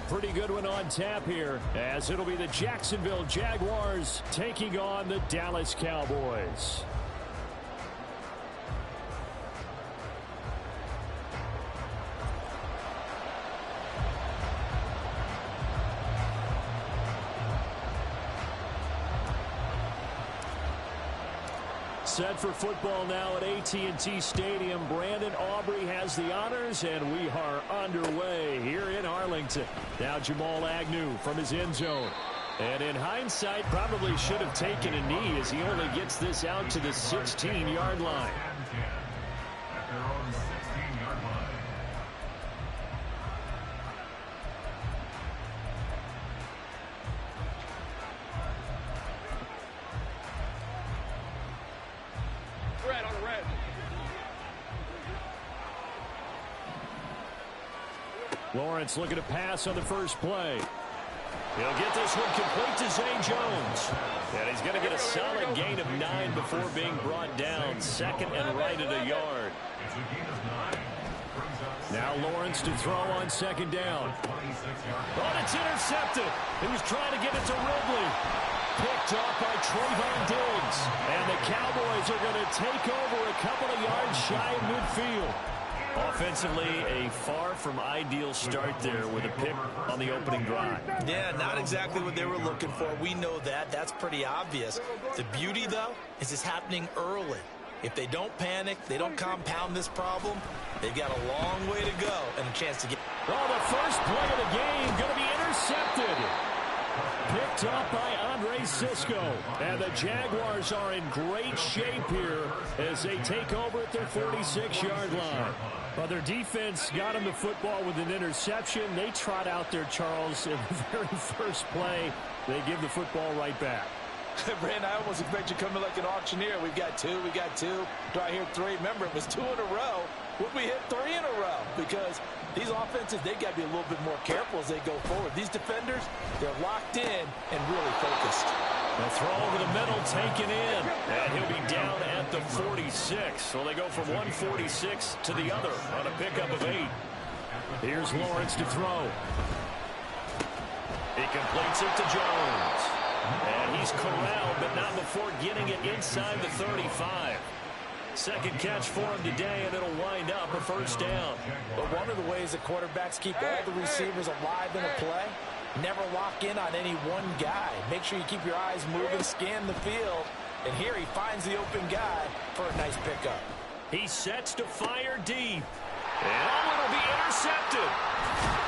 pretty good one on tap here, as it'll be the Jacksonville Jaguars taking on the Dallas Cowboys. Set for football now at AT&T Stadium. Brandon Aubrey has the honors, and we are underway here in Arlington. Now Jamal Agnew from his end zone. And in hindsight, probably should have taken a knee as he only gets this out to the 16-yard line. Lawrence looking to pass on the first play. He'll get this one complete to Zay Jones. And he's going to get a solid gain of 9 before being brought down. Second and right at a yard. Now Lawrence to throw on second down. Oh, it's intercepted. He was trying to get it to Ridley. Picked off by Trayvon Diggs. And the Cowboys are going to take over a couple of yards shy of midfield. Offensively, a far from ideal start there with a pick on the opening drive. Yeah, not exactly what they were looking for. We know that. That's pretty obvious. The beauty, though, is it's happening early. If they don't panic, they don't compound this problem, they've got a long way to go and a chance to get... Oh, the first play of the game going to be intercepted. Picked up by Andre Cisco. And the Jaguars are in great shape here as they take over at their 46-yard line. Well, their defense got them the football with an interception. They trot out there, Charles, in the very first play. They give the football right back. Brandon, I almost expect you coming like an auctioneer. We got two. Do I hear 3? Remember, it was 2 in a row. Would we hit 3 in a row? Because these offenses, they got to be a little bit more careful as they go forward. These defenders, they're locked in and really focused. The throw over the middle taken in. And he'll be down at the 46. So they go from 146 to the other on a pickup of 8. Here's Lawrence to throw. He completes it to Jones. And he's corralled, but not before getting it inside the 35. Second catch for him today, and it'll wind up a first down. But one of the ways that quarterbacks keep all the receivers alive in a play, never lock in on any one guy. Make sure you keep your eyes moving, scan the field. And here he finds the open guy for a nice pickup. He sets to fire deep. And it'll be intercepted.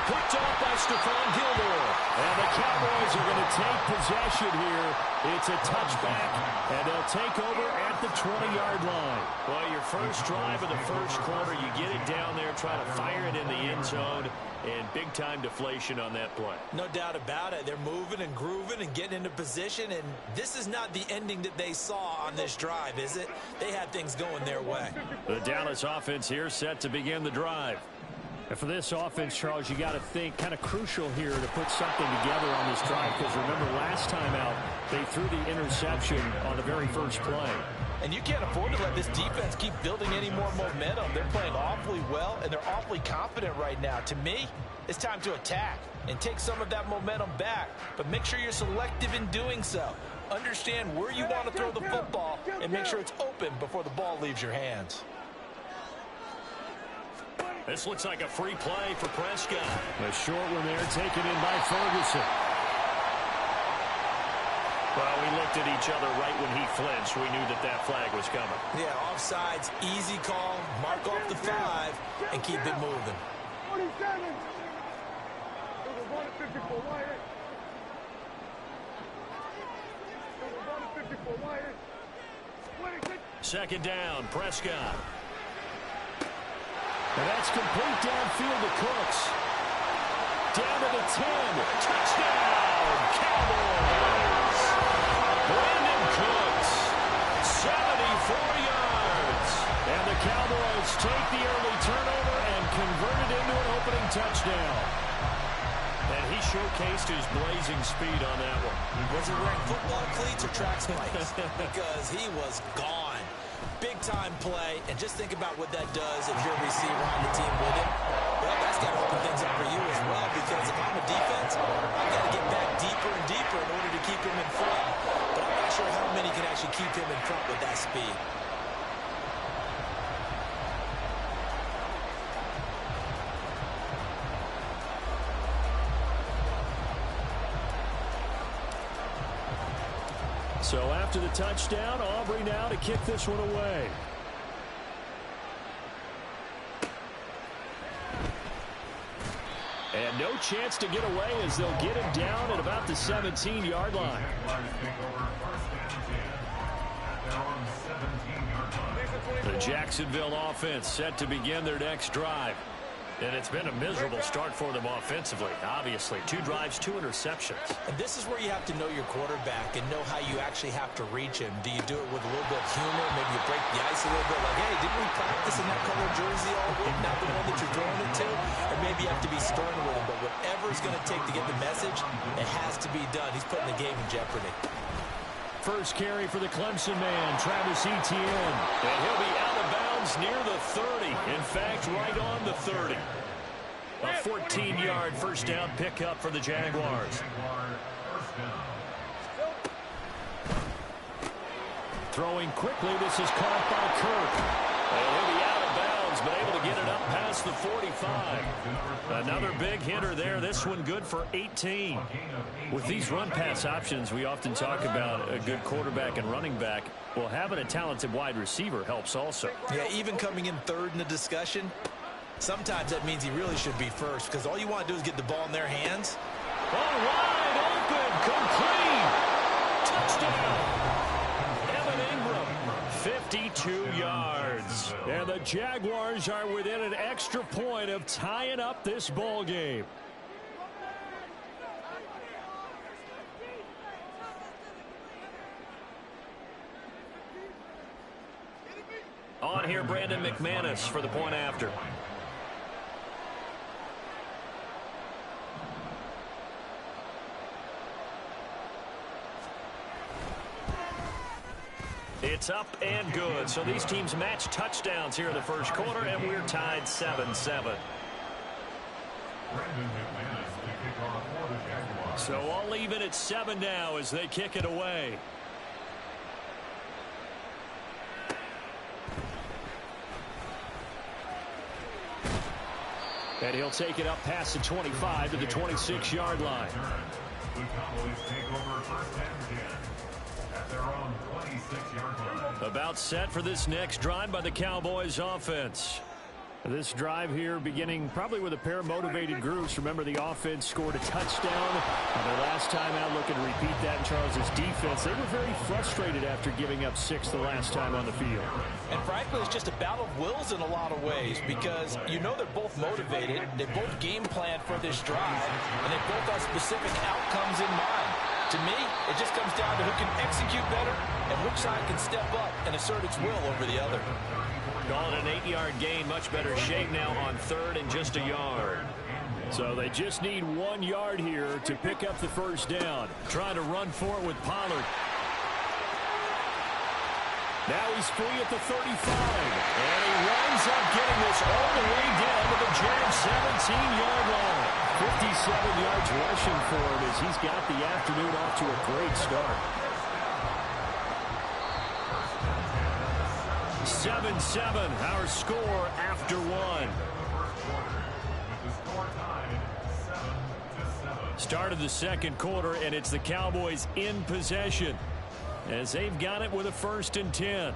Picked off by Stephon Gilmore. And the Cowboys are going to take possession here. It's a touchback, and they'll take over at the 20-yard line. Well, your first drive of the first quarter, you get it down there, try to fire it in the end zone, and big-time deflation on that play. No doubt about it. They're moving and grooving and getting into position, and this is not the ending that they saw on this drive, is it? They had things going their way. The Dallas offense here set to begin the drive. And for this offense, Charles, you got to think kind of crucial here to put something together on this drive, because remember last time out, they threw the interception on the very first play. And you can't afford to let this defense keep building any more momentum. They're playing awfully well, and they're awfully confident right now. To me, it's time to attack and take some of that momentum back, but make sure you're selective in doing so. Understand where you want to throw the football and make sure it's open before the ball leaves your hands. This looks like a free play for Prescott. A short one there taken in by Ferguson. Well, we looked at each other right when he flinched. We knew that that flag was coming. Yeah, offsides, easy call, mark off the 5, and keep it moving. 47. Number 154 Wyatt. Number 154 Wyatt. 26. Second down, Prescott. And that's complete downfield to Cooks. Down to the 10. Touchdown, Cowboys. Brandon Cooks, 74 yards. And the Cowboys take the early turnover and convert it into an opening touchdown. And he showcased his blazing speed on that one. Was he wearing football cleats or track spikes? Because he was gone. Big-time play, and just think about what that does if you're a receiver on the team with him. Well, that's got to open things up for you as well, because if I'm a defense, should keep him in front with that speed. So after the touchdown, Aubrey now to kick this one away. And no chance to get away as they'll get him down at about the 17-yard line. The Jacksonville offense set to begin their next drive. And it's been a miserable start for them offensively, obviously. 2 drives, 2 interceptions. And this is where you have to know your quarterback and know how you actually have to reach him. Do you do it with a little bit of humor? Maybe you break the ice a little bit, like, hey, didn't we practice in that color jersey all week? Not the one that you're throwing it to? Or maybe you have to be stern with him. But whatever it's going to take to get the message, it has to be done. He's putting the game in jeopardy. First carry for the Clemson man, Travis Etienne. And he'll be out of bounds near the 30. In fact, right on the 30. A 14-yard first down pickup for the Jaguars. Throwing quickly, this is caught by Kirk. And he'll be out of bounds, but able to get it up past the 45. Another big hitter there. This one good for 18. With these run-pass options, we often talk about a good quarterback and running back. Well, having a talented wide receiver helps also. Yeah, even coming in third in the discussion, sometimes that means he really should be first, because all you want to do is get the ball in their hands. Oh, wide open, complete, touchdown. Evan Ingram, 52 yards. And the Jaguars are within an extra point of tying up this ball game. On here, Brandon McManus for the point after. It's up and good. So these teams match touchdowns here in the first quarter, and we're tied 7-7. So all even at 7 now as they kick it away. And he'll take it up past the 25 to the 26-yard line. The Cowboys take over first and 10 at their own 26-yard line. About set for this next drive by the Cowboys offense. This drive here beginning probably with a pair of motivated groups. Remember, the offense scored a touchdown on their last time out. Looking to repeat that in Charles's defense. They were very frustrated after giving up 6 the last time on the field. And frankly, it's just a battle of wills in a lot of ways, because you know they're both motivated. They both game planned for this drive, and they both have specific outcomes in mind. To me, it just comes down to who can execute better and which side can step up and assert its will over the other. Calling an 8-yard gain, much better shape now on third and just a yard. So they just need 1 yard here to pick up the first down. Trying to run for it with Pollard. Now he's free at the 35. And he winds up getting this all the way down to the Jags 17-yard line. 57 yards rushing for him as he's got the afternoon off to a great start. 7-7, our score after 1. Start of the second quarter, and it's the Cowboys in possession as they've got it with a 1st and 10.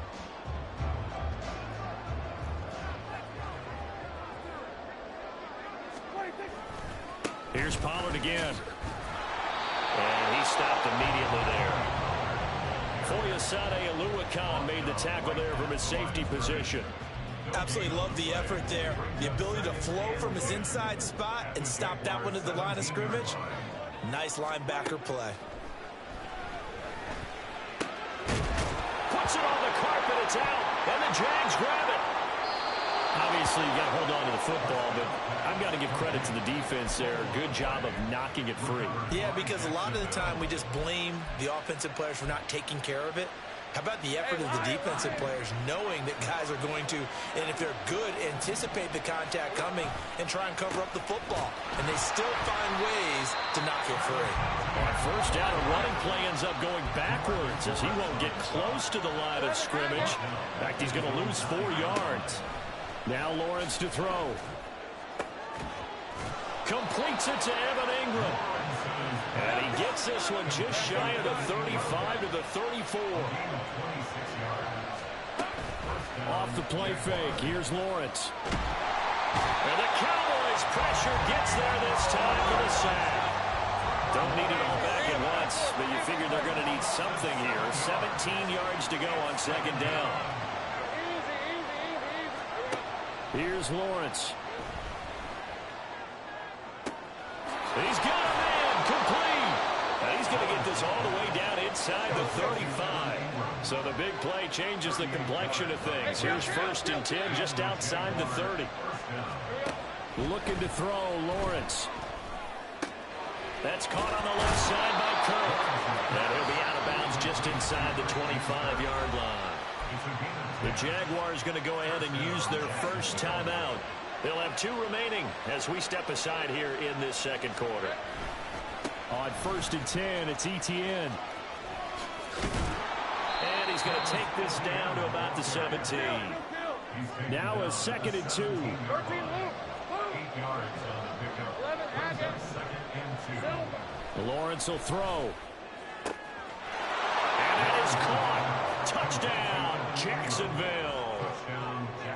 Here's Pollard again. And he stopped immediately there. Foyesade Oluwakan made the tackle there from his safety position. Absolutely love the effort there. The ability to flow from his inside spot and stop that one at the line of scrimmage. Nice linebacker play. Puts it on the carpet. It's out. And the Jags grab it. Obviously, you got to hold on to the football, but I've got to give credit to the defense there. Good job of knocking it free. Yeah, because a lot of the time we just blame the offensive players for not taking care of it. How about the effort of the defensive players knowing that guys are going to, and if they're good, anticipate the contact coming and try and cover up the football. And they still find ways to knock it free. On first down, a running play ends up going backwards as he won't get close to the line of scrimmage. In fact, he's going to lose 4 yards. Now Lawrence to throw. Completes it to Evan Ingram. And he gets this one just shy of the 35 to the 34. Off the play fake. Here's Lawrence. And the Cowboys pressure gets there this time for the sack. Don't need it all back at once, but you figure they're going to need something here. 17 yards to go on second down. Here's Lawrence. He's got a man complete. And he's going to get this all the way down inside the 35. So the big play changes the complexion of things. Here's 1st and 10 just outside the 30. Looking to throw, Lawrence. That's caught on the left side by Kirk. And he'll be out of bounds just inside the 25-yard line. The Jaguars going to go ahead and use their first timeout. They'll have 2 remaining as we step aside here in this second quarter. On 1st and 10, it's Etienne. And he's going to take this down to about the 17. Now a 2nd and 2. 13 Luke. 8 yards on the pickup. 11 Adam. 2nd and 2. Lawrence will throw. And it is caught. Touchdown, Jacksonville.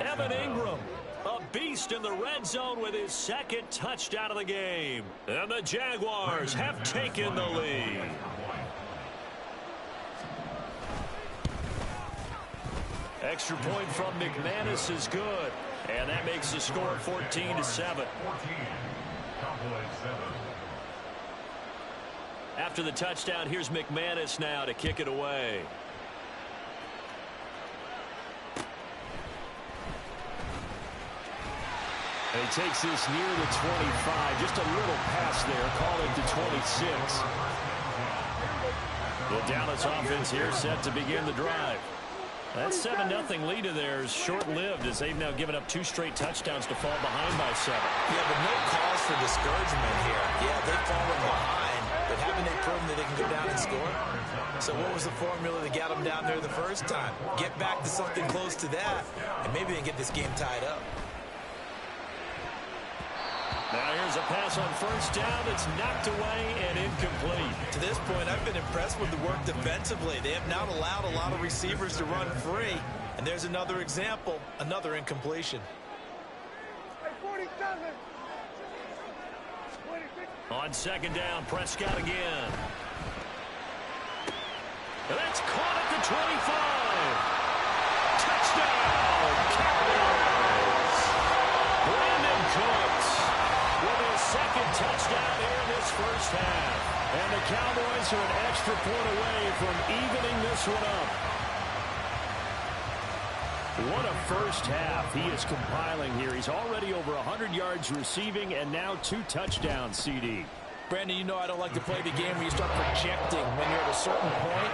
Evan Ingram, a beast in the red zone with his 2nd touchdown of the game. And the Jaguars have taken the lead. Extra point from McManus is good. And that makes the score 14-7. After the touchdown, here's McManus now to kick it away. And he takes this near the 25. Just a little pass there. Call it the 26. The Dallas offense here set to begin the drive. That 7-0 lead of theirs short-lived as they've now given up 2 straight touchdowns to fall behind by 7. Yeah, but no cause for discouragement here. Yeah, they've fallen behind, but haven't they proven that they can go down and score? So what was the formula that got them down there the first time? Get back to something close to that, and maybe they can get this game tied up. Now here's a pass on first down that's knocked away and incomplete. To this point, I've been impressed with the work defensively. They have not allowed a lot of receivers to run free. And there's another example, another incompletion. Hey, 47. 26. On second down, Prescott again. And that's caught at the 25. Touchdown, Cowboys. Brandon Cooks with his 2nd touchdown here in this first half. And the Cowboys are an extra point away from evening this one up. What a first half he is compiling here. He's already over 100 yards receiving and now 2 touchdowns, CD. Brandon, you know I don't like to play the game where you start projecting when you're at a certain point.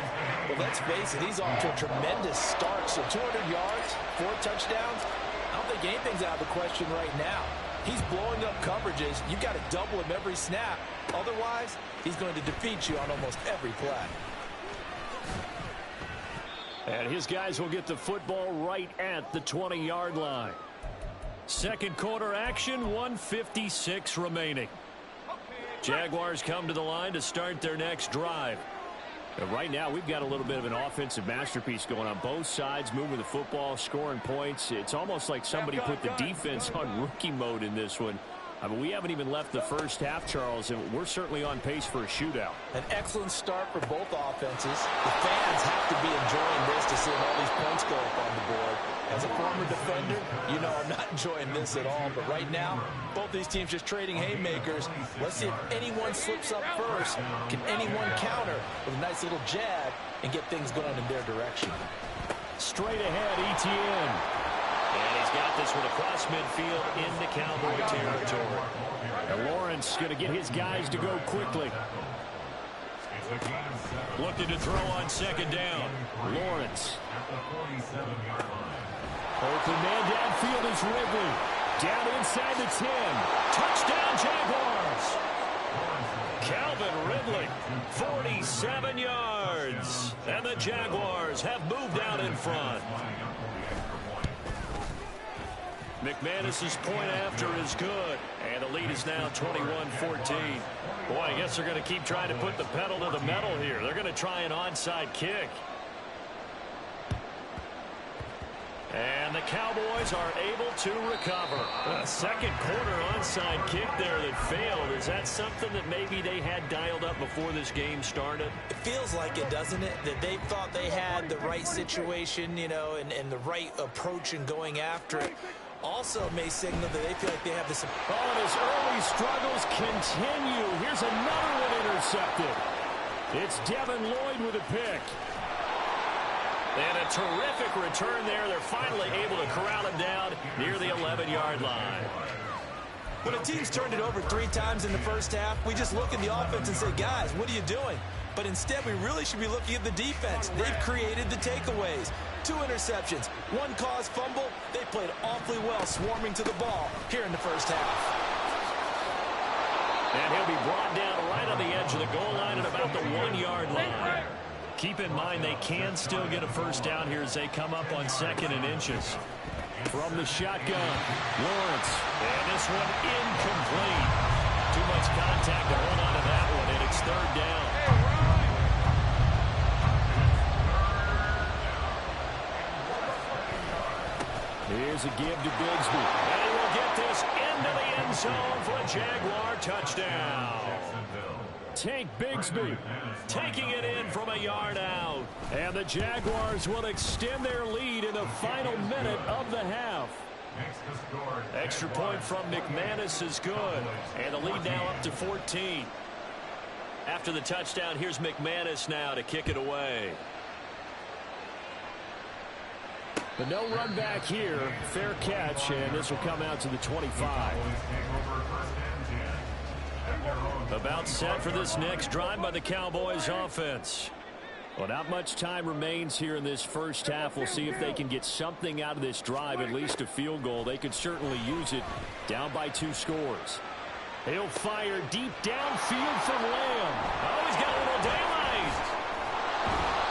But let's face it, he's off to a tremendous start. So 200 yards, 4 touchdowns. I don't think anything's out of the question right now. He's blowing up coverages. You've got to double him every snap. Otherwise, he's going to defeat you on almost every play. And his guys will get the football right at the 20-yard line. Second quarter action, 1:56 remaining. Jaguars come to the line to start their next drive. And right now, we've got a little bit of an offensive masterpiece going on both sides, moving the football, scoring points. It's almost like somebody put the defense on rookie mode in this one. I mean, we haven't even left the first half, Charles, and we're certainly on pace for a shootout. An excellent start for both offenses. The fans have to be enjoying this to see all these points go up on the board. As a former defender, you know I'm not enjoying this at all. But right now, both these teams just trading haymakers. Let's see if anyone slips up first. Can anyone counter with a nice little jab and get things going in their direction? Straight ahead, Etienne. And he's got this one across midfield into Cowboy territory. And Lawrence going to get his guys to go quickly. Looking to throw on second down. Lawrence. Open man downfield is Ridley. Down inside the 10. Touchdown, Jaguars. Calvin Ridley, 47 yards. And the Jaguars have moved out in front. McManus's point after is good. And the lead is now 21-14. Boy, I guess they're going to keep trying to put the pedal to the metal here. They're going to try an onside kick. And the Cowboys are able to recover. A second quarter onside kick there that failed. Is that something that maybe they had dialed up before this game started? It feels like it, doesn't it? That they thought they had the right situation, you know, and the right approach in going after it. Also may signal that they feel like they have this. Oh, and his early struggles continue. Here's another one intercepted. It's Devin Lloyd with a pick. And a terrific return there. They're finally able to corral him down near the 11-yard line. When a team's turned it over 3 times in the first half, we just look at the offense and say, guys, what are you doing? But instead, we really should be looking at the defense. They've created the takeaways. 2 interceptions, 1 caused fumble. They played awfully well swarming to the ball here in the first half. And he'll be brought down right on the edge of the goal line at about the 1-yard line. Keep in mind they can still get a first down here as they come up on 2nd and inches. From the shotgun, Lawrence. And this one incomplete. Too much contact to hold on to that one, and it's 3rd down. Here's a give to Bigsby. And he will get this into the end zone for a Jaguar touchdown. Tank Bigsby taking it in from a yard out. And the Jaguars will extend their lead in the final minute of the half. Extra point from McManus is good. And the lead now up to 14. After the touchdown, here's McManus now to kick it away. But no run back here. Fair catch, and this will come out to the 25. About set for this next drive by the Cowboys offense. Well, not much time remains here in this first half. We'll see if they can get something out of this drive, at least a field goal. They could certainly use it down by 2 scores. He'll fire deep downfield from Lamb. Oh, he's got a little daylight.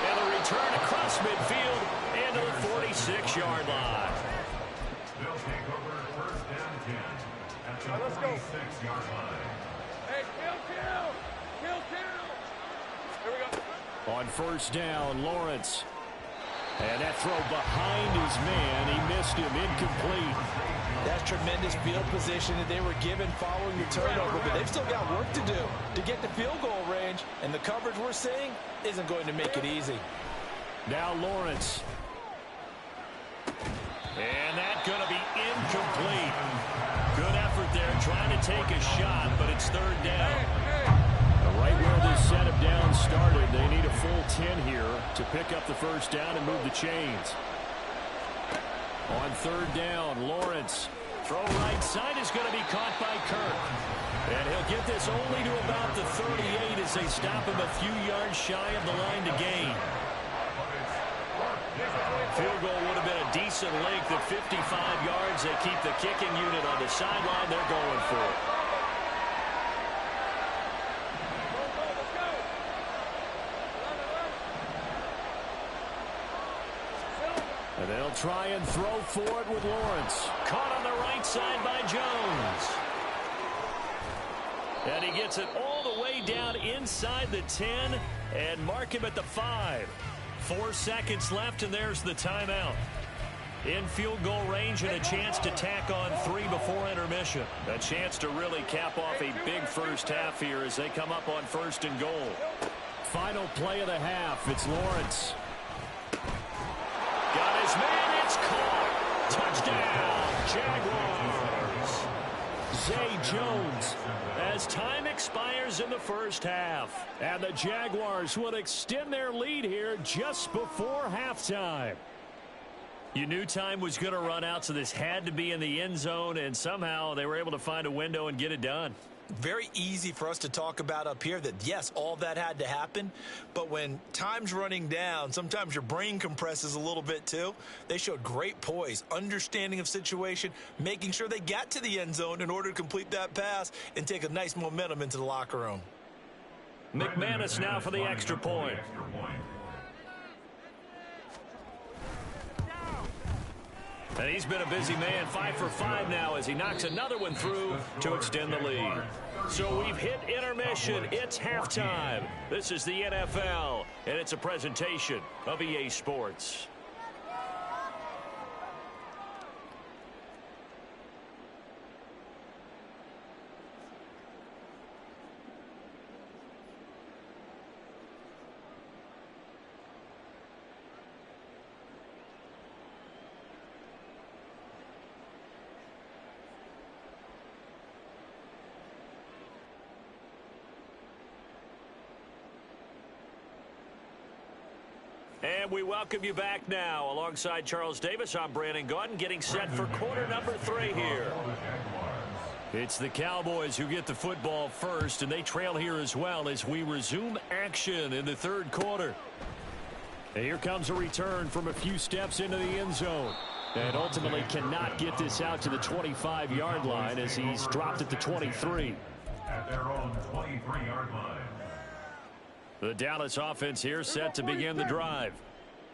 And the return across midfield into the 46-yard line. They'll take over 1st down 10 at the 46-yard line. Hey, kill. Here we go. On 1st down, Lawrence. And that throw behind his man. He missed him. Incomplete. That's tremendous field position that they were given following the turnover, but they've still got work to do to get to field goal range, and the coverage we're seeing isn't going to make it easy. Now Lawrence. And that's going to be incomplete. Good effort there trying to take a shot, but it's 3rd down. Right where this setup down started, they need a full 10 here to pick up the first down and move the chains. On 3rd down, Lawrence. Throw right side is going to be caught by Kirk. And he'll get this only to about the 38 as they stop him a few yards shy of the line to gain. Field goal would have been a decent length at 55 yards. They keep the kicking unit on the sideline. They're going for it. And they'll try and throw for it with Lawrence. Caught on the right side by Jones. And he gets it all the way down inside the 10 and mark him at the 5. 4 seconds left, and there's the timeout. In field goal range and a chance to tack on 3 before intermission. A chance to really cap off a big first half here as they come up on 1st and goal. Final play of the half. It's Lawrence. Got his man. It's caught. Touchdown, Jaguars. Zay Jones as time expires in the first half. And the Jaguars will extend their lead here just before halftime. You knew time was going to run out, so this had to be in the end zone, and somehow they were able to find a window and get it done. Very easy for us to talk about up here that, yes, all that had to happen. But when time's running down, sometimes your brain compresses a little bit too. They showed great poise, understanding of situation, making sure they got to the end zone in order to complete that pass and take a nice momentum into the locker room. McManus now for the extra point. And he's been a busy man, 5 for 5 now as he knocks another one through to extend the lead. So we've hit intermission. It's halftime. This is the NFL, and it's a presentation of EA Sports. And we welcome you back now. Alongside Charles Davis, I'm Brandon Gaudin, getting set for quarter number 3 here. It's the Cowboys who get the football first, and they trail here as well as we resume action in the third quarter. And here comes a return from a few steps into the end zone. And ultimately cannot get this out to the 25-yard line as he's dropped at the 23. At their own 23-yard line. The Dallas offense here set to begin the drive.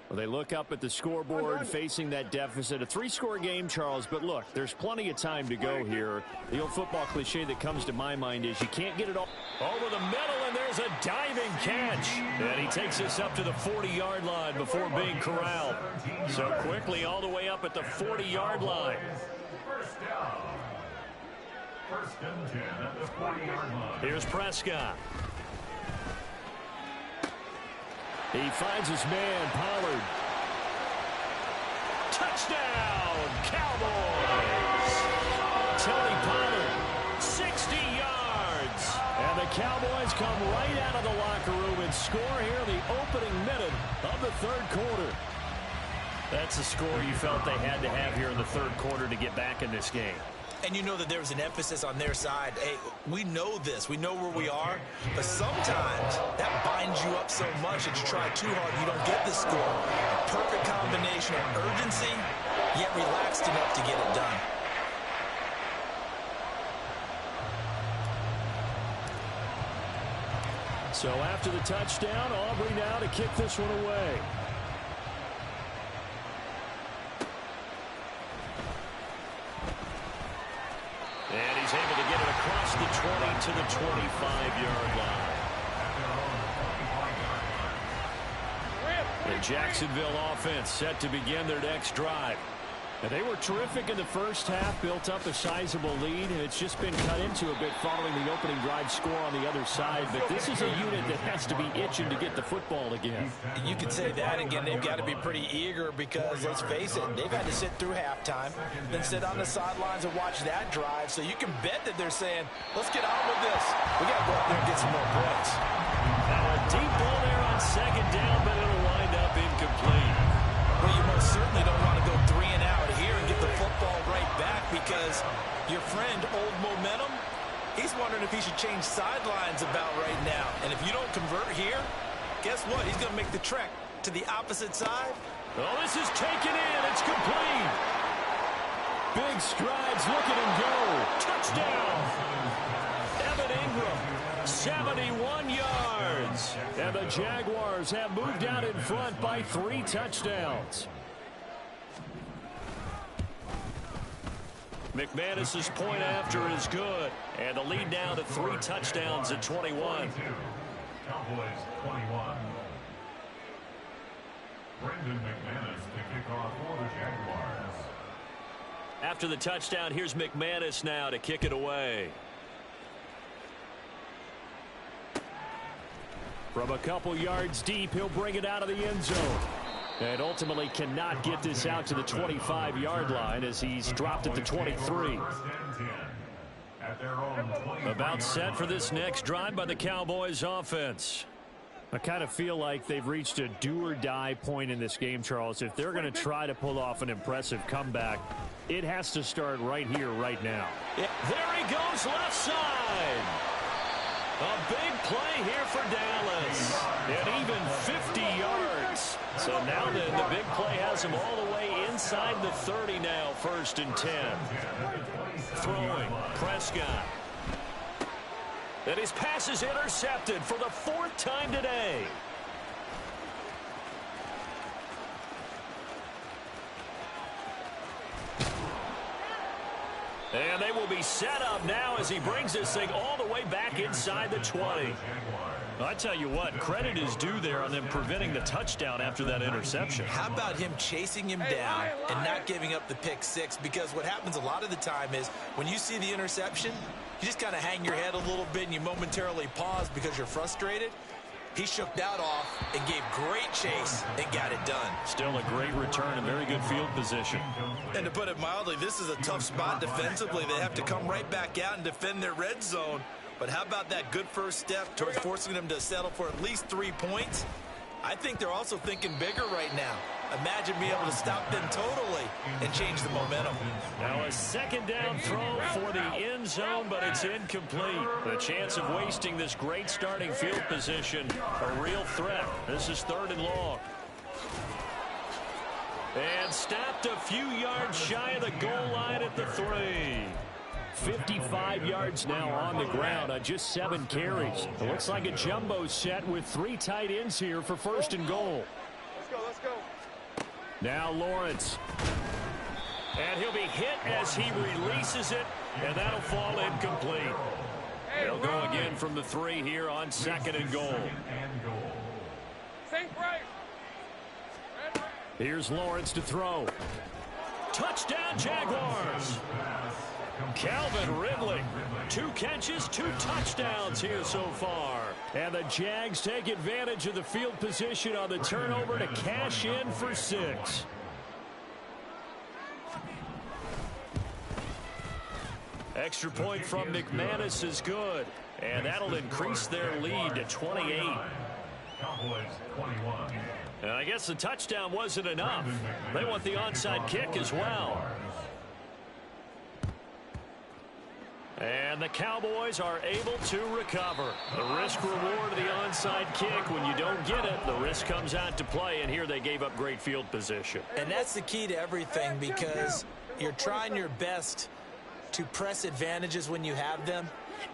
Well, they look up at the scoreboard facing that deficit. A 3-score game, Charles, but look, there's plenty of time to go here. The old football cliche that comes to my mind is you can't get it all over the middle, and there's a diving catch. And he takes us up to the 40-yard line before being corralled. So quickly all the way up at the 40-yard line. First down. First and 10 at the 40-yard line. Here's Prescott. He finds his man, Pollard. Touchdown, Cowboys! Tony Pollard, 60 yards. And the Cowboys come right out of the locker room and score here in the opening minute of the third quarter. That's the score you felt they had to have here in the third quarter to get back in this game. And you know that there was an emphasis on their side. Hey, we know this. We know where we are. But sometimes that binds you up so much that you try too hard, you don't get the score. A perfect combination of urgency, yet relaxed enough to get it done. So after the touchdown, Aubrey now to kick this one away. And he's able to get it across the 20 to the 25-yard line. The Jacksonville offense set to begin their next drive. And they were terrific in the first half, built up a sizable lead, and it's just been cut into a bit following the opening drive score on the other side. But this is a unit that has to be itching to get the football again. You could say that again. They've got to be pretty eager because, let's face it, they've had to sit through halftime, then sit on the sidelines and watch that drive. So you can bet that they're saying, let's get on with this. We got to go out there and get some more points. Now a deep ball there on second down, but it'll wind up incomplete. Well, you most certainly don't want to go 3 and out here and get the football right back because your friend, Old Momentum, he's wondering if he should change sidelines about right now. And if you don't convert here, guess what? He's going to make the trek to the opposite side. Oh, this is taken in. It's complete. Big strides. Look at him go. Touchdown. Evan Ingram, 71 yards. And the Jaguars have moved out in front by 3 touchdowns. McManus's point after is good. And the lead now to 3 touchdowns at 21. Cowboys 21. Brendan McManus to kick off for the Jaguars. After the touchdown, here's McManus now to kick it away. From a couple yards deep, he'll bring it out of the end zone. And ultimately cannot get this out to the 25-yard line as he's dropped at the 23. About set for this next drive by the Cowboys offense. I kind of feel like they've reached a do-or-die point in this game, Charles. If they're going to try to pull off an impressive comeback, it has to start right here, right now. Yeah, there he goes left side. A big play here for Dallas. And even 50 yards. So now then, the big play has him all the way inside the 30 now, 1st and 10. Throwing, Prescott. And his pass is intercepted for the 4th time today. And they will be set up now as he brings this thing all the way back inside the 20. I tell you what, credit is due there on them preventing the touchdown after that interception. How about him chasing him down and not giving up the pick six? Because what happens a lot of the time is when you see the interception, you just kind of hang your head a little bit and you momentarily pause because you're frustrated. He shook that off and gave great chase and got it done. Still a great return and very good field position. And to put it mildly, this is a tough spot defensively. They have to come right back out and defend their red zone. But how about that good first step towards forcing them to settle for at least 3 points? I think they're also thinking bigger right now. Imagine being able to stop them totally and change the momentum. Now a 2nd down throw for the end zone, but it's incomplete. The chance of wasting this great starting field position, a real threat. This is 3rd and long. And stopped a few yards shy of the goal line at the 3. 55 yards now on the ground on just 7 carries. It looks like a jumbo set with 3 tight ends here for 1st and goal. Let's go. Now Lawrence. And he'll be hit as he releases it, and that'll fall incomplete. They'll go again from the 3 here on 2nd and goal. Sink right. Here's Lawrence to throw. Touchdown, Jaguars. Calvin Ridley, 2 catches, 2 touchdowns here so far. And the Jags take advantage of the field position on the turnover to cash in for 6. Extra point from McManus is good. And that'll increase their lead to 28. Cowboys 21. And I guess the touchdown wasn't enough. They want the onside kick as well. And the Cowboys are able to recover. The risk-reward of the onside kick, when you don't get it, the risk comes out to play, and here they gave up great field position. And that's the key to everything, because you're trying your best to press advantages when you have them,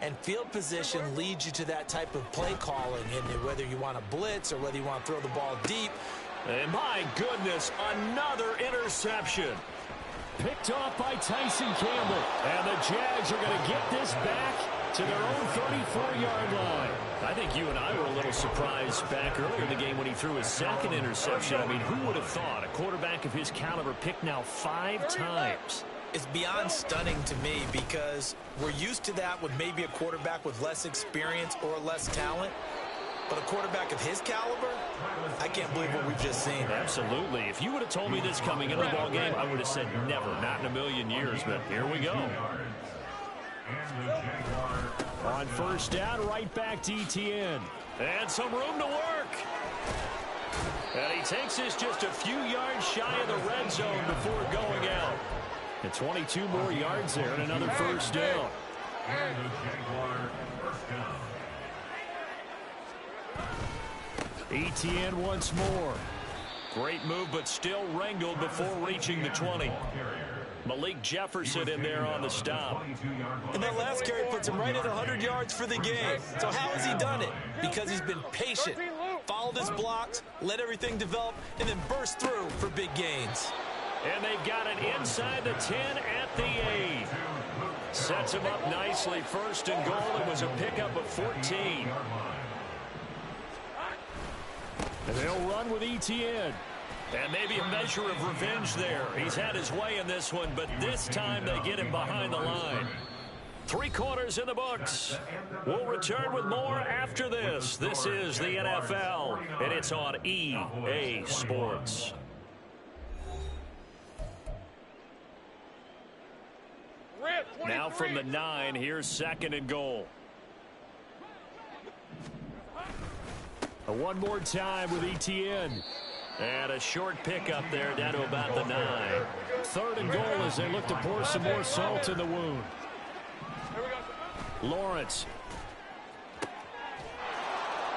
and field position leads you to that type of play calling, and whether you want to blitz or whether you want to throw the ball deep. And my goodness, another interception. Picked off by Tyson Campbell. And the Jags are going to get this back to their own 34-yard line. I think you and I were a little surprised back earlier in the game when he threw his 2nd interception. I mean, who would have thought a quarterback of his caliber picked now 5 times? It's beyond stunning to me, because we're used to that with maybe a quarterback with less experience or less talent. But a quarterback of his caliber, I can't believe what we've just seen. Absolutely. If you would have told me this coming into the ball game, I would have said never, not in a million years. But here we go. On 1st down, right back to Etienne. And some room to work. And he takes this just a few yards shy of the red zone before going out. And 22 more yards there and another 1st down. And the Jaguars 1st down. Etienne once more. Great move, but still wrangled before reaching the 20. Malik Jefferson in there on the stop. And that last carry puts him right at 100 yards for the game. So how has he done it? Because he's been patient, followed his blocks, let everything develop, and then burst through for big gains. And they've got it inside the 10 at the 8. Sets him up nicely. 1st and goal. It was a pickup of 14. And they'll run with Etienne. And maybe a measure of revenge there. He's had his way in this one, but this time they get him behind the line. 3 quarters in the books. We'll return with more after this. This is the NFL, and it's on EA Sports. Now from the 9, here's 2nd and goal. One more time with Etienne. And a short pickup there down to about the 9. 3rd and goal as they look to pour some more salt in the wound. Lawrence.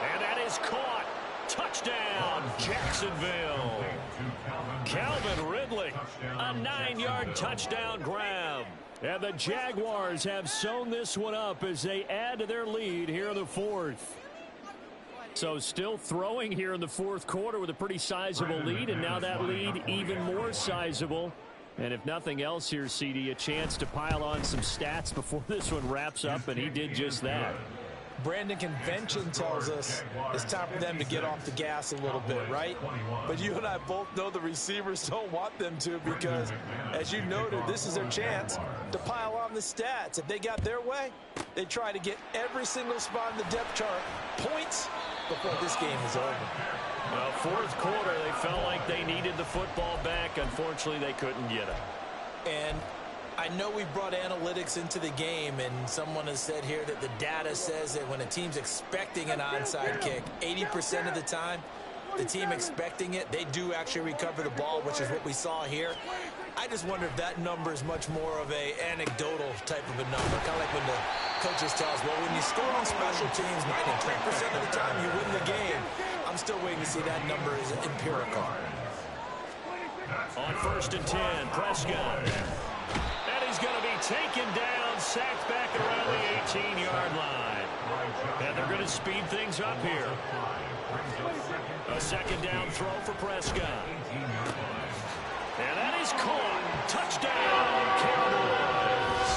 And that is caught. Touchdown, Jacksonville. Calvin Ridley. A 9-yard touchdown grab. And the Jaguars have sewn this one up as they add to their lead here in the fourth. So still throwing here in the fourth quarter with a pretty sizable lead, and now that lead even more sizable. And if nothing else here, CD, a chance to pile on some stats before this one wraps up, and he did just that. Brandon, convention tells us it's time for them to get off the gas a little bit, right? But you and I both know the receivers don't want them to, because, as you noted, this is their chance to pile on the stats. If they got their way, they try to get every single spot in the depth chart points before this game is over. Well, fourth quarter, they felt like they needed the football back. Unfortunately, they couldn't get it. And I know we brought analytics into the game, and someone has said here that the data says that when a team's expecting an onside kick, 80% of the time, the team expecting it, they do actually recover the ball, which is what we saw here. I just wonder if that number is much more of a anecdotal type of a number, kind of like when the coaches tell us, well, when you score on special teams, 93% of the time you win the game. I'm still waiting to see that number is empirical. On 1st and 10, Prescott. And he's going to be taken down, sacked back around the 18-yard line. And they're going to speed things up here. A second down throw for Prescott. And that is caught. Touchdown, Cowboys.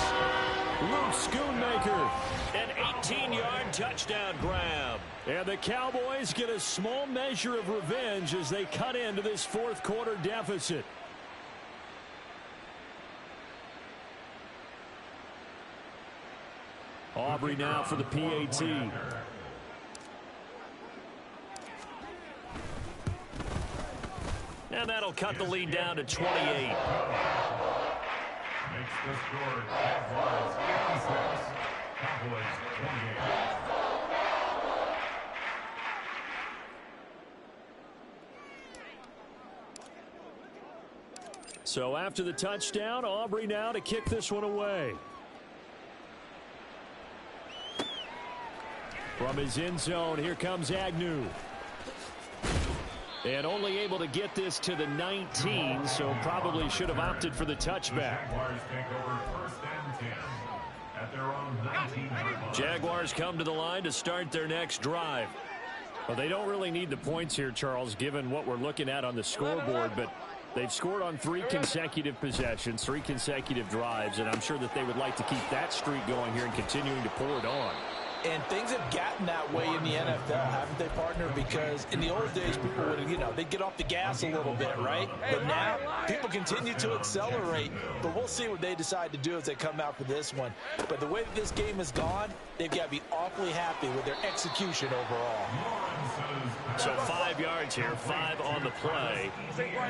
Luke Schoonmaker, an 18-yard touchdown grab. And the Cowboys get a small measure of revenge as they cut into this fourth quarter deficit. Aubrey now for the PAT. And that'll cut the lead down to 28. Makes the score Jaguars 56, Cowboys 28. So after the touchdown, Aubrey now to kick this one away. From his end zone, here comes Agnew. And only able to get this to the 19, so probably should have opted for the touchback. Jaguars take over 1st and 10 at their own 19-yard line. Jaguars come to the line to start their next drive. Well, they don't really need the points here, Charles, given what we're looking at on the scoreboard, but they've scored on 3 consecutive possessions, 3 consecutive drives, and I'm sure that they would like to keep that streak going here and continuing to pour it on. And things have gotten that way in the NFL, haven't they, partner? Because in the old days, people would, they'd get off the gas a little bit, right? But now, people continue to accelerate. But we'll see what they decide to do as they come out for this one. But the way that this game has gone, they've got to be awfully happy with their execution overall. So 5 yards here, 5 on the play,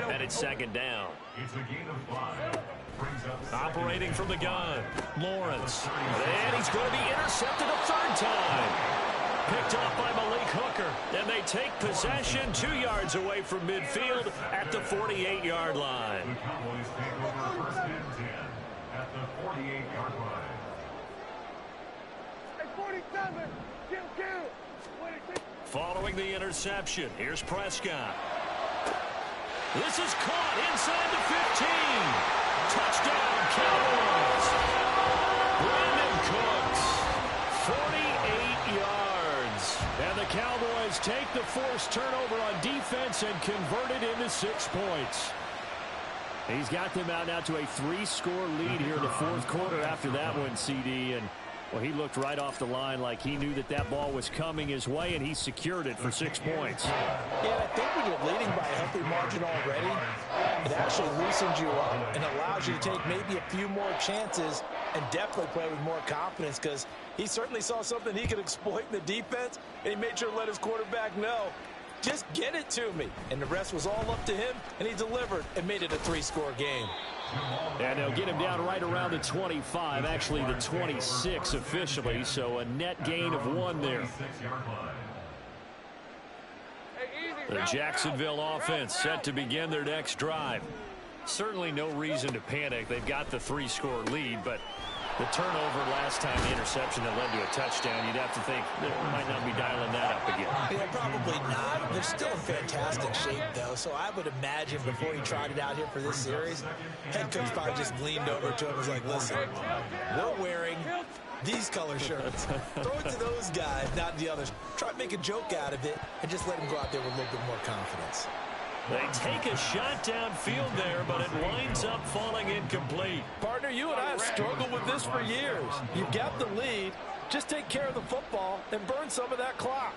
and it's second down. It's a gain of 5. Operating from the gun, Lawrence. And he's going to be intercepted a third time. Picked up by Malik Hooker. And they take possession 2 yards away from midfield at the 48-yard line. The Cowboys take over 1st and 10 at the 48-yard line. Hey, 47, kill. Following the interception, here's Prescott. This is caught inside the 15. Touchdown, Cowboys. Brandon Cooks, 48 yards. And the Cowboys take the forced turnover on defense and convert it into 6 points. He's got them out now to a 3-score lead here in the fourth quarter after that one, CD. And, well, he looked right off the line like he knew that that ball was coming his way, and he secured it for 6 points. Yeah, I think when you're leading by a healthy margin already, it actually loosens you up and allows you to take maybe a few more chances and definitely play with more confidence, because he certainly saw something he could exploit in the defense, and he made sure to let his quarterback know, just get it to me. And the rest was all up to him, and he delivered and made it a 3-score game. And they'll get him down right around the 25, actually the 26 officially, so a net gain of 1 there. The Jacksonville offense set to begin their next drive. Certainly no reason to panic. They've got the 3-score lead, but the turnover last time, the interception that led to a touchdown, you'd have to think they might not be dialing that up again. Yeah, probably not. they're still in fantastic shape, though, so I would imagine before he trotted out here for this series, head coach probably just leaned over to him and was like, listen, we're wearing these color shirts. Throw it to those guys, not the others. Try to make a joke out of it and just let him go out there with a little bit more confidence. They take a shot downfield there, but it winds up falling incomplete. Partner, you and I have struggled with this for years. You've got the lead. Just take care of the football and burn some of that clock.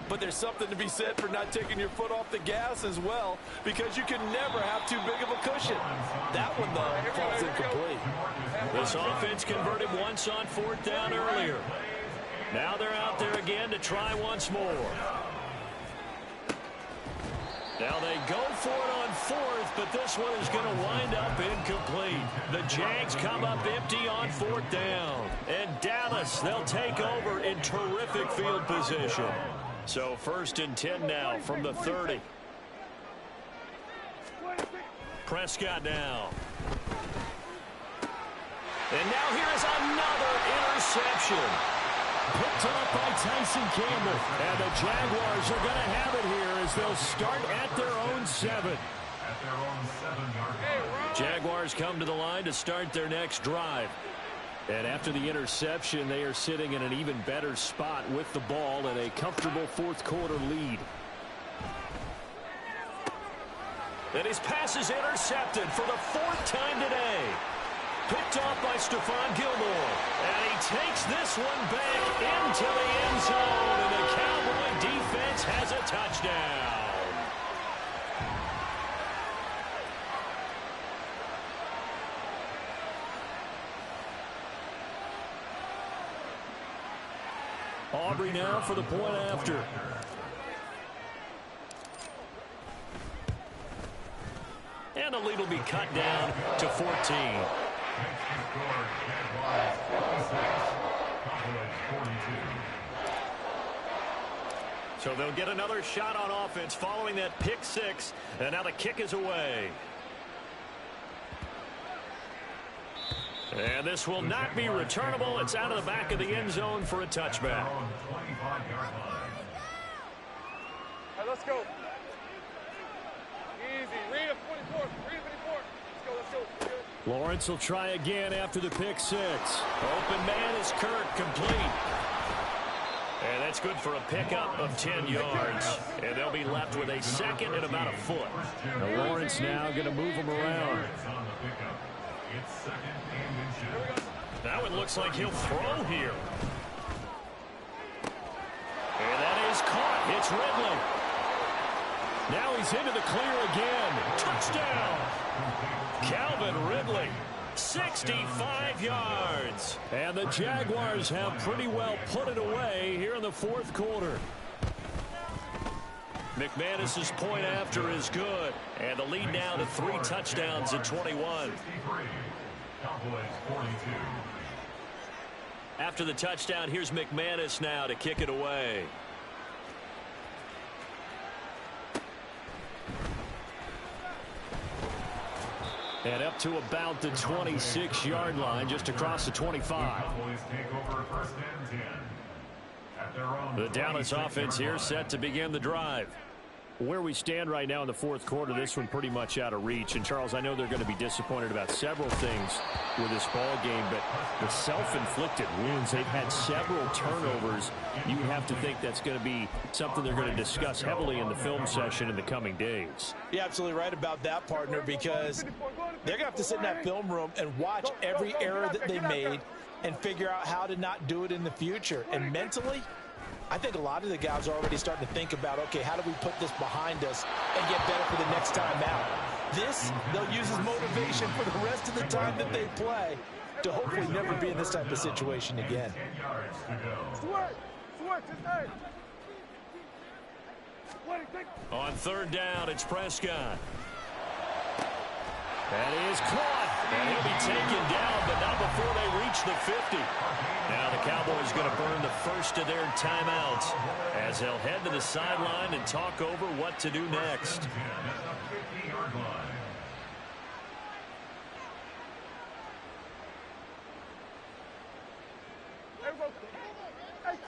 But there's something to be said for not taking your foot off the gas as well, because you can never have too big of a cushion. That one, though, falls incomplete. This offense converted once on 4th down earlier. Now they're out there again to try once more. Now they go for it on 4th, but this one is going to wind up incomplete. The Jags come up empty on 4th down. And Dallas, they'll take over in terrific field position. So 1st and 10 now from the 30. Prescott now. And now here is another interception. Picked up by Tyson Campbell. And the Jaguars are going to have it here as they'll start at their own 7. At their own 7-yard line. Jaguars come to the line to start their next drive. And after the interception, they are sitting in an even better spot with the ball and a comfortable 4th quarter lead. And his pass is intercepted for the 4th time today. Picked off by Stephon Gilmore. And he takes this one back into the end zone. And the Cowboy defense has a touchdown. Aubrey now for the point after. And the lead will be cut down to 14. So they'll get another shot on offense following that pick 6. And now the kick is away. And this will not be returnable. It's out of the back of the end zone for a touchback. Hey, let's go. Easy. Read a 24. Read a 24. Let's go. Let's go. Lawrence will try again after the pick 6. Open man is Kirk, complete. And that's good for a pickup of 10 yards. And they'll be left with a 2nd and about a foot. Now Lawrence now going to move him around. Now it looks like he'll throw here. And that is caught. It's Ridley. Now he's into the clear again. Touchdown. Calvin Ridley. 65 yards. And the Jaguars have pretty well put it away here in the 4th quarter. McManus's point after is good. And the lead now to 3 touchdowns at 21. After the touchdown, here's McManus now to kick it away. And up to about the 26-yard line, just across the 25. The Dallas offense here set to begin the drive. Where we stand right now in the 4th quarter, this one pretty much out of reach. And, Charles, I know they're going to be disappointed about several things with this ball game, but the self-inflicted wounds, they've had several turnovers. You have to think that's going to be something they're going to discuss heavily in the film session in the coming days. You're absolutely right about that, partner, because they're going to have to sit in that film room and watch every error that they made and figure out how to not do it in the future. And mentally, I think a lot of the guys are already starting to think about, okay, how do we put this behind us and get better for the next time out? This, they'll use as motivation for the rest of the time that they play to hopefully never be in this type of situation again. On 3rd down, it's Prescott. That is caught. And he'll be taken down, but not before they reach the 50. Now the Cowboys going to burn the first of their timeouts as they'll head to the sideline and talk over what to do next. Hey,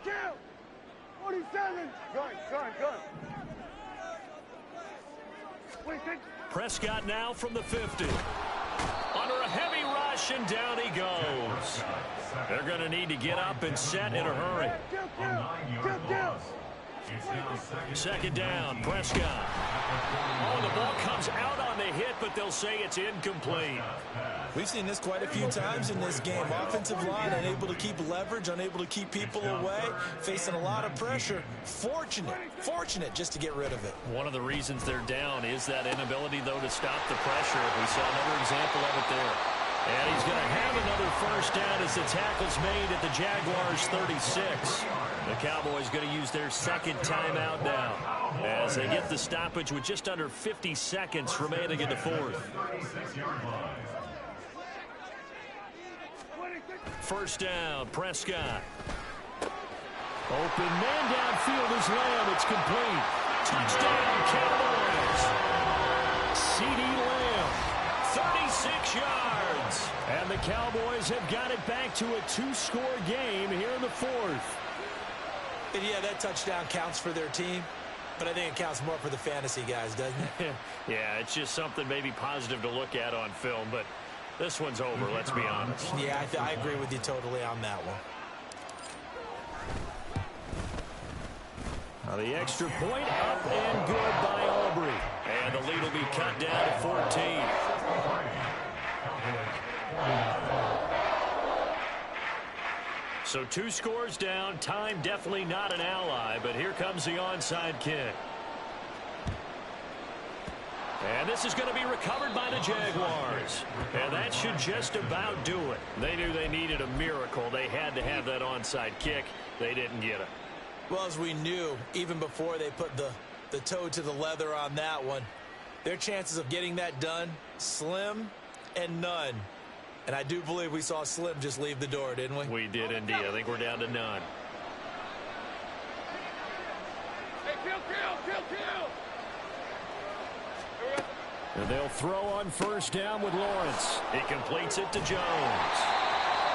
kill! 47. Gun. Wait, Prescott now from the 50. Under a heavy rush, and down he goes. They're going to need to get up and set in a hurry. Second down, Prescott. Oh, the ball comes out on the hit, but they'll say it's incomplete. We've seen this quite a few times in this game. Offensive line unable to keep leverage, unable to keep people away, facing a lot of pressure. Fortunate just to get rid of it. One of the reasons they're down is that inability, though, to stop the pressure. We saw another example of it there. And he's going to have another first down as the tackle's made at the Jaguars' 36. The Cowboys going to use their second timeout now as they get the stoppage with just under 50 seconds remaining in the fourth. First down, Prescott. Open man downfield is Lamb. It's complete. Touchdown, Cowboys. C.D. Lamb, 36 yards. And the Cowboys have got it back to a two-score game here in the fourth. And yeah, that touchdown counts for their team, but I think it counts more for the fantasy guys, doesn't it? Yeah, it's just something maybe positive to look at on film, but this one's over, let's be honest. Yeah, I agree with you totally on that one. Now the extra point up and good by Aubrey. And the lead will be cut down to 14. So two scores down. Time definitely not an ally, but here comes the onside kick. And this is going to be recovered by the Jaguars. And that should just about do it. They knew they needed a miracle. They had to have that onside kick. They didn't get it. Well, as we knew, even before they put the toe to the leather on that one, their chances of getting that done, slim and none. And I do believe we saw Slim just leave the door, didn't we? We did indeed. I think we're down to none. Hey, kill. And they'll throw on first down with Lawrence. He completes it to Jones.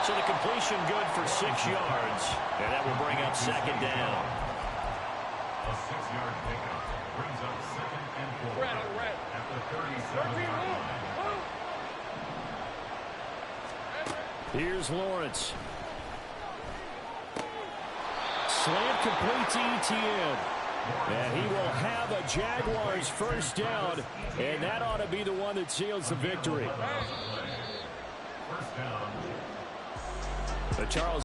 So the completion good for 6 yards. And that will bring up second down. A 6-yard pickup brings up second and 4 Red. at the 37-yard line. Here's Lawrence. Slant complete to ETN. And he will have a Jaguars first down. And that ought to be the one that seals the victory. First down. Charles